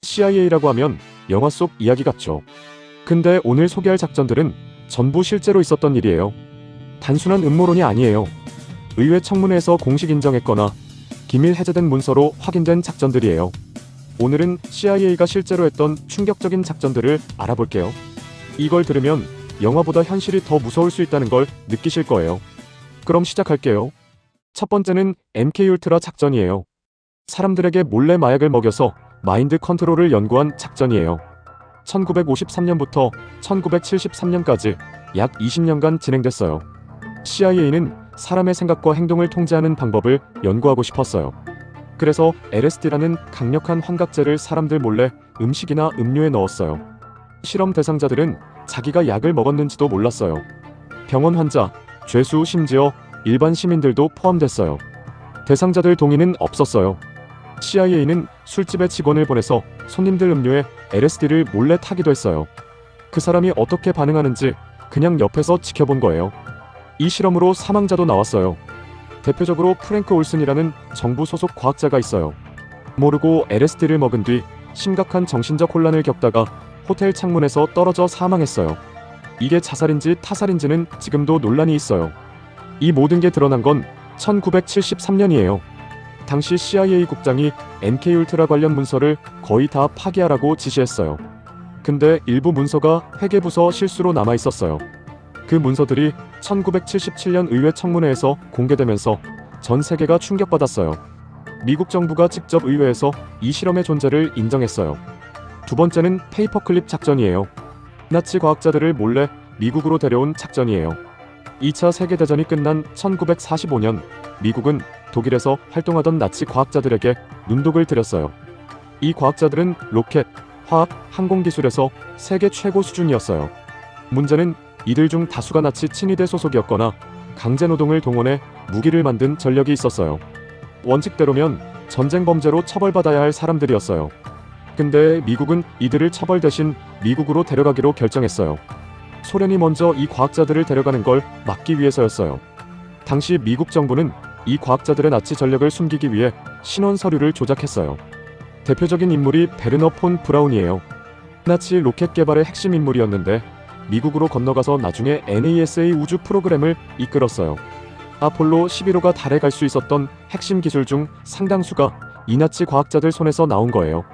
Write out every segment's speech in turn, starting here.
CIA라고 하면 영화 속 이야기 같죠. 근데 오늘 소개할 작전들은 전부 실제로 있었던 일이에요. 단순한 음모론이 아니에요. 의회 청문회에서 공식 인정했거나 기밀 해제된 문서로 확인된 작전들이에요. 오늘은 CIA가 실제로 했던 충격적인 작전들을 알아볼게요. 이걸 들으면 영화보다 현실이 더 무서울 수 있다는 걸 느끼실 거예요. 그럼 시작할게요. 첫 번째는 MK울트라 작전이에요. 사람들에게 몰래 마약을 먹여서 마인드 컨트롤을 연구한 작전이에요. 1953년부터 1973년까지 약 20년간 진행됐어요. CIA는 사람의 생각과 행동을 통제하는 방법을 연구하고 싶었어요. 그래서 LSD라는 강력한 환각제를 사람들 몰래 음식이나 음료에 넣었어요. 실험 대상자들은 자기가 약을 먹었는지도 몰랐어요. 병원 환자, 죄수, 심지어 일반 시민들도 포함됐어요. 대상자들 동의는 없었어요. CIA는 술집에 직원을 보내서 손님들 음료에 LSD를 몰래 타기도 했어요. 그 사람이 어떻게 반응하는지 그냥 옆에서 지켜본 거예요. 이 실험으로 사망자도 나왔어요. 대표적으로 프랭크 올슨이라는 정부 소속 과학자가 있어요. 모르고 LSD를 먹은 뒤 심각한 정신적 혼란을 겪다가 호텔 창문에서 떨어져 사망했어요. 이게 자살인지 타살인지는 지금도 논란이 있어요. 이 모든 게 드러난 건 1973년이에요. 당시 CIA 국장이 MK울트라 관련 문서를 거의 다 파기하라고 지시했어요. 근데 일부 문서가 회계부서 실수로 남아있었어요. 그 문서들이 1977년 의회 청문회에서 공개되면서 전 세계가 충격받았어요. 미국 정부가 직접 의회에서 이 실험의 존재를 인정했어요. 두 번째는 페이퍼클립 작전이에요. 나치 과학자들을 몰래 미국으로 데려온 작전이에요. 2차 세계대전이 끝난 1945년 미국은 독일에서 활동하던 나치 과학자들에게 눈독을 들였어요. 이 과학자들은 로켓, 화학, 항공기술에서 세계 최고 수준이었어요. 문제는 이들 중 다수가 나치 친위대 소속이었거나 강제노동을 동원해 무기를 만든 전력이 있었어요. 원칙대로면 전쟁 범죄로 처벌받아야 할 사람들이었어요. 근데 미국은 이들을 처벌 대신 미국으로 데려가기로 결정했어요. 소련이 먼저 이 과학자들을 데려가는 걸 막기 위해서였어요. 당시 미국 정부는 이 과학자들의 나치 전력을 숨기기 위해 신원 서류를 조작했어요. 대표적인 인물이 베르너 폰 브라운이에요. 나치 로켓 개발의 핵심 인물이었는데 미국으로 건너가서 나중에 NASA 우주 프로그램을 이끌었어요. 아폴로 11호가 달에 갈 수 있었던 핵심 기술 중 상당수가 이 나치 과학자들 손에서 나온 거예요.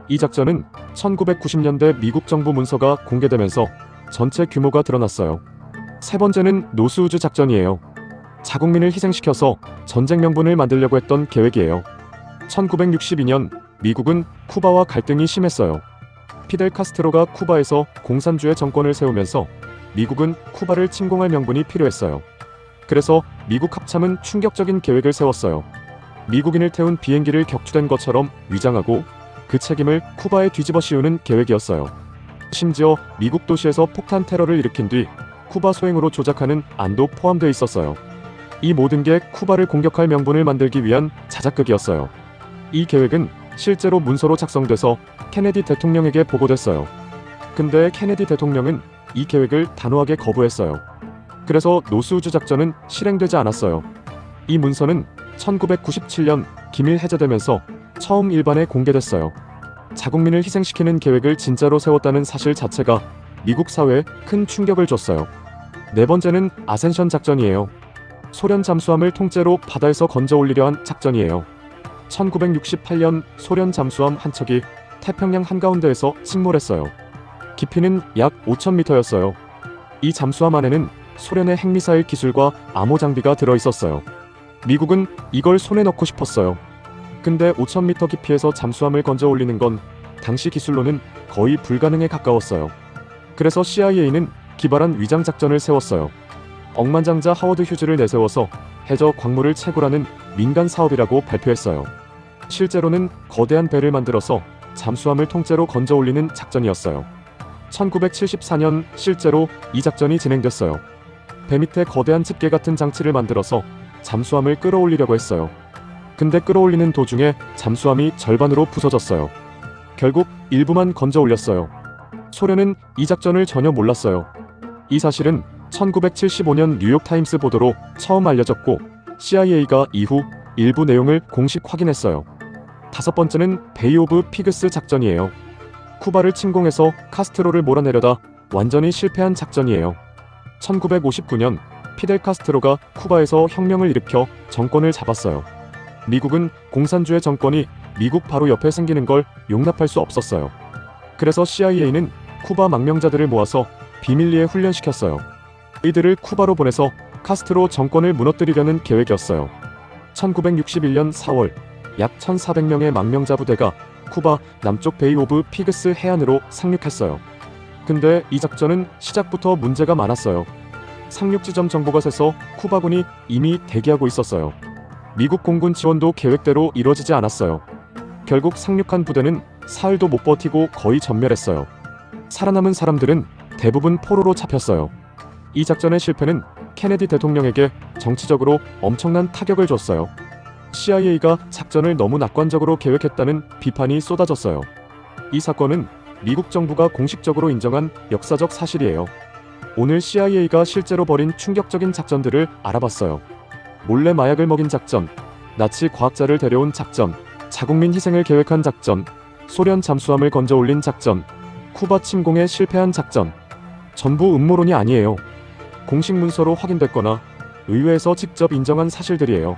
이 작전은 1990년대 미국 정부 문서가 공개되면서 전체 규모가 드러났어요. 세 번째는 노스우즈 작전이에요. 자국민을 희생시켜서 전쟁 명분을 만들려고 했던 계획이에요. 1962년 미국은 쿠바와 갈등이 심했어요. 피델 카스트로가 쿠바에서 공산주의 정권을 세우면서 미국은 쿠바를 침공할 명분이 필요했어요. 그래서 미국 합참은 충격적인 계획을 세웠어요. 미국인을 태운 비행기를 격추된 것처럼 위장하고 그 책임을 쿠바에 뒤집어 씌우는 계획이었어요. 심지어 미국 도시에서 폭탄 테러를 일으킨 뒤 쿠바 소행으로 조작하는 안도 포함되어 있었어요. 이 모든 게 쿠바를 공격할 명분을 만들기 위한 자작극이었어요. 이 계획은 실제로 문서로 작성돼서 케네디 대통령에게 보고됐어요. 근데 케네디 대통령은 이 계획을 단호하게 거부했어요. 그래서 노스우즈 작전은 실행되지 않았어요. 이 문서는 1997년 기밀 해제되면서 처음 일반에 공개됐어요. 자국민을 희생시키는 계획을 진짜로 세웠다는 사실 자체가 미국 사회에 큰 충격을 줬어요. 네 번째는 아센션 작전이에요. 소련 잠수함을 통째로 바다에서 건져 올리려 한 작전이에요. 1968년 소련 잠수함 한 척이 태평양 한가운데에서 침몰했어요. 깊이는 약 5,000m였어요. 이 잠수함 안에는 소련의 핵미사일 기술과 암호 장비가 들어있었어요. 미국은 이걸 손에 넣고 싶었어요. 근데 5,000m 깊이에서 잠수함을 건져 올리는 건 당시 기술로는 거의 불가능에 가까웠어요. 그래서 CIA는 기발한 위장 작전을 세웠어요. 억만장자 하워드 휴즈를 내세워서 해저 광물을 채굴하는 민간 사업이라고 발표했어요. 실제로는 거대한 배를 만들어서 잠수함을 통째로 건져 올리는 작전이었어요. 1974년 실제로 이 작전이 진행됐어요. 배 밑에 거대한 집게 같은 장치를 만들어서 잠수함을 끌어올리려고 했어요. 근데 끌어올리는 도중에 잠수함이 절반으로 부서졌어요. 결국 일부만 건져 올렸어요. 소련은 이 작전을 전혀 몰랐어요. 이 사실은 1975년 뉴욕타임스 보도로 처음 알려졌고 CIA가 이후 일부 내용을 공식 확인했어요. 5번째는 베이 오브 피그스 작전이에요. 쿠바를 침공해서 카스트로를 몰아내려다 완전히 실패한 작전이에요. 1959년 피델 카스트로가 쿠바에서 혁명을 일으켜 정권을 잡았어요. 미국은 공산주의 정권이 미국 바로 옆에 생기는 걸 용납할 수 없었어요. 그래서 CIA는 쿠바 망명자들을 모아서 비밀리에 훈련시켰어요. 이들을 쿠바로 보내서 카스트로 정권을 무너뜨리려는 계획이었어요. 1961년 4월 약 1,400명의 망명자 부대가 쿠바 남쪽 베이 오브 피그스 해안으로 상륙했어요. 근데 이 작전은 시작부터 문제가 많았어요. 상륙 지점 정보가 새서 쿠바군이 이미 대기하고 있었어요. 미국 공군 지원도 계획대로 이루어지지 않았어요. 결국 상륙한 부대는 사흘도 못 버티고 거의 전멸했어요. 살아남은 사람들은 대부분 포로로 잡혔어요. 이 작전의 실패는 케네디 대통령에게 정치적으로 엄청난 타격을 줬어요. CIA가 작전을 너무 낙관적으로 계획했다는 비판이 쏟아졌어요. 이 사건은 미국 정부가 공식적으로 인정한 역사적 사실이에요. 오늘 CIA가 실제로 벌인 충격적인 작전들을 알아봤어요. 몰래 마약을 먹인 작전, 나치 과학자를 데려온 작전, 자국민 희생을 계획한 작전, 소련 잠수함을 건져 올린 작전, 쿠바 침공에 실패한 작전. 전부 음모론이 아니에요. 공식 문서로 확인됐거나 의회에서 직접 인정한 사실들이에요.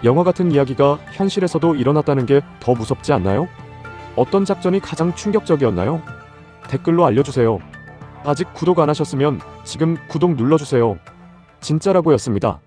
영화 같은 이야기가 현실에서도 일어났다는 게 더 무섭지 않나요? 어떤 작전이 가장 충격적이었나요? 댓글로 알려주세요. 아직 구독 안 하셨으면 지금 구독 눌러주세요. 진짜라고였습니다.